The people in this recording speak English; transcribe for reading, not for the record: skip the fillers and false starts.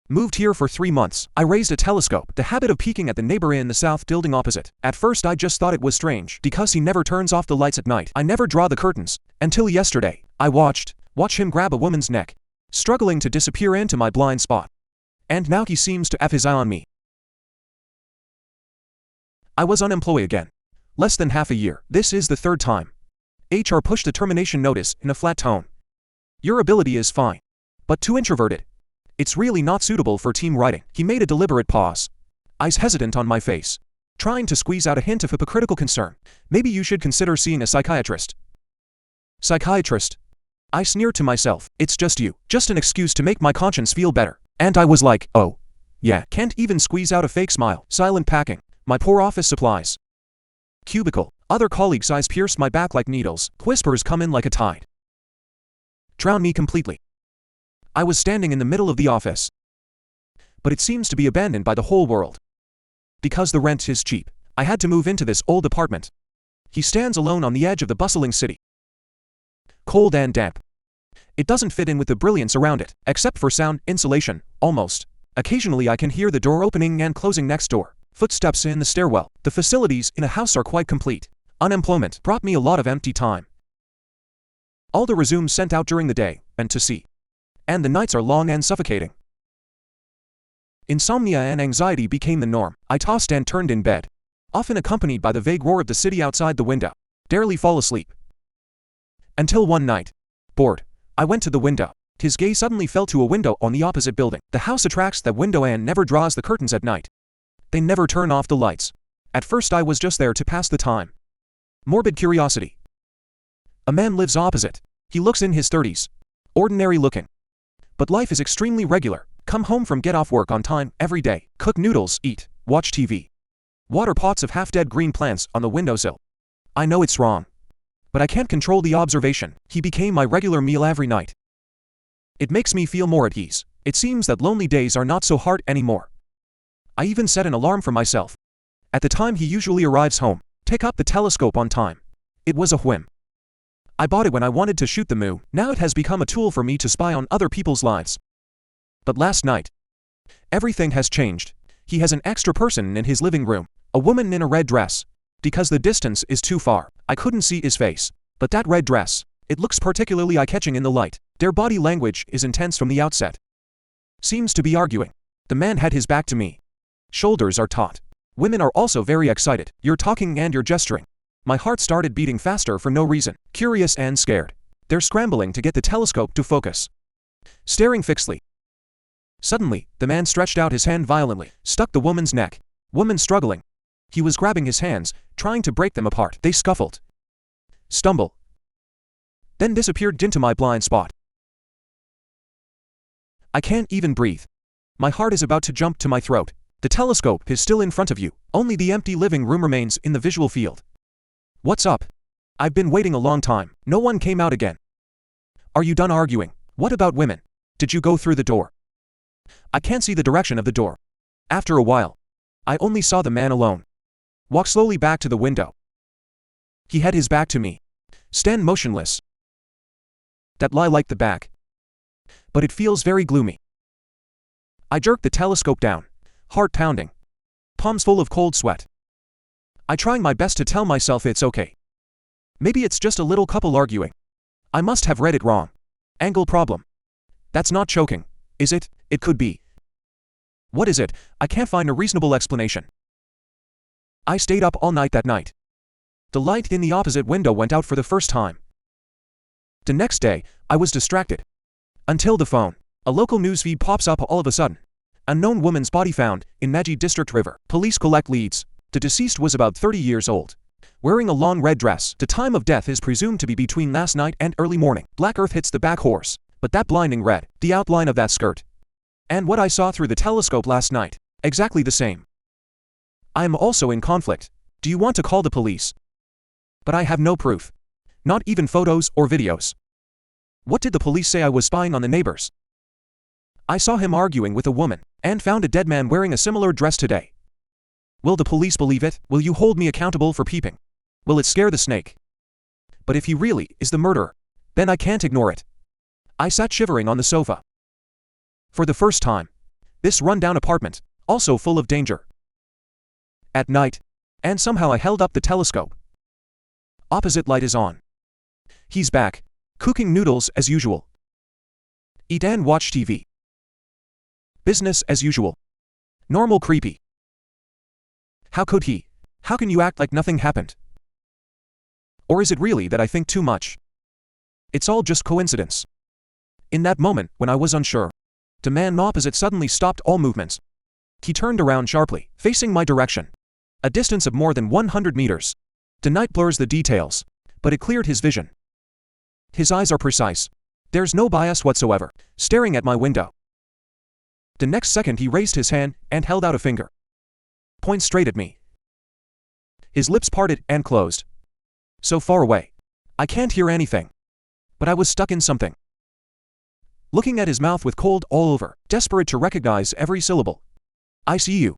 Moved here for 3 months. I raised a telescope, the habit of peeking at the neighbor in the south building opposite. At first I just thought it was strange, because he never turns off the lights at night. I never draw the curtains. Until yesterday, I watch him grab a woman's neck, struggling to disappear into my blind spot. And now he seems to have his eye on me. I was unemployed again. Less than half a year. This is the third time. HR pushed a termination notice in a flat tone. Your ability is fine, but too introverted. It's really not suitable for team writing. He made a deliberate pause, eyes hesitant on my face, trying to squeeze out a hint of hypocritical concern. Maybe you should consider seeing a psychiatrist. Psychiatrist? I sneered to myself. It's just you. Just an excuse to make my conscience feel better. And I was like, oh, yeah. Can't even squeeze out a fake smile. Silent packing. My poor office supplies. Cubicle. Other colleagues' eyes pierced my back like needles. Whispers come in like a tide. Drown me completely. I was standing in the middle of the office. But it seems to be abandoned by the whole world. Because the rent is cheap, I had to move into this old apartment. He stands alone on the edge of the bustling city. Cold and damp. It doesn't fit in with the brilliance around it, except for sound insulation, almost. Occasionally I can hear the door opening and closing next door. Footsteps in the stairwell. The facilities in a house are quite complete. Unemployment brought me a lot of empty time. All the resumes sent out during the day, and to see. And the nights are long and suffocating. Insomnia and anxiety became the norm. I tossed and turned in bed, often accompanied by the vague roar of the city outside the window. Barely fall asleep. Until one night, bored, I went to the window. His gaze suddenly fell to a window on the opposite building. The house attracts that window and never draws the curtains at night. They never turn off the lights. At first I was just there to pass the time. Morbid curiosity. A man lives opposite. He looks in his 30s. Ordinary looking. But life is extremely regular. Come home from get off work on time every day. Cook noodles, eat, watch TV. Water pots of half-dead green plants on the windowsill. I know it's wrong, but I can't control the observation. He became my regular meal every night. It makes me feel more at ease. It seems that lonely days are not so hard anymore. I even set an alarm for myself. At the time he usually arrives home, take up the telescope on time. It was a whim. I bought it when I wanted to shoot the moon. Now it has become a tool for me to spy on other people's lives. But last night, everything has changed. He has an extra person in his living room, a woman in a red dress. Because the distance is too far, I couldn't see his face. But that red dress, it looks particularly eye-catching in the light. Their body language is intense from the outset. Seems to be arguing. The man had his back to me. Shoulders are taut. Women are also very excited. You're talking and you're gesturing. My heart started beating faster for no reason, curious and scared. They're scrambling to get the telescope to focus. Staring fixedly. Suddenly, the man stretched out his hand violently, stuck the woman's neck. Woman struggling. He was grabbing his hands, trying to break them apart. They scuffled. Stumble. Then disappeared into my blind spot. I can't even breathe. My heart is about to jump to my throat. The telescope is still in front of you. Only the empty living room remains in the visual field. What's up? I've been waiting a long time. No one came out again. Are you done arguing? What about women? Did you go through the door? I can't see the direction of the door. After a while, I only saw the man alone. Walk slowly back to the window. He had his back to me. Stand motionless. That lie like the back. But it feels very gloomy. I jerk the telescope down. Heart pounding. Palms full of cold sweat. I trying my best to tell myself it's okay. Maybe it's just a little couple arguing. I must have read it wrong. Angle problem. That's not choking, is it? It could be. What is it? I can't find a reasonable explanation. I stayed up all night that night. The light in the opposite window went out for the first time. The next day, I was distracted. Until the phone. A local news feed pops up all of a sudden. Unknown woman's body found in Maji District River. Police collect leads. The deceased was about 30 years old. Wearing a long red dress. The time of death is presumed to be between last night and early morning. Black earth hits the back horse. But that blinding red, the outline of that skirt. And what I saw through the telescope last night. Exactly the same. I am also in conflict. Do you want to call the police? But I have no proof. Not even photos or videos. What did the police say I was spying on the neighbors? I saw him arguing with a woman, and found a dead man wearing a similar dress today. Will the police believe it? Will you hold me accountable for peeping? Will it scare the snake? But if he really is the murderer, then I can't ignore it. I sat shivering on the sofa. For the first time, This run-down apartment, also full of danger. At night. And somehow I held up the telescope. Opposite light is on. He's back, cooking noodles as usual. Eat and watch TV. Business as usual. Normal creepy. How could he? How can you act like nothing happened? Or is it really that I think too much? It's all just coincidence. In that moment, when I was unsure, the man opposite suddenly stopped all movements. He turned around sharply, facing my direction. A distance of more than 100 meters. The night blurs the details, but it cleared his vision. His eyes are precise. There's no bias whatsoever, staring at my window. The next second he raised his hand and held out a finger. Points straight at me. His lips parted and closed. So far away. I can't hear anything. But I was stuck in something. Looking at his mouth with cold all over, desperate to recognize every syllable. I see you.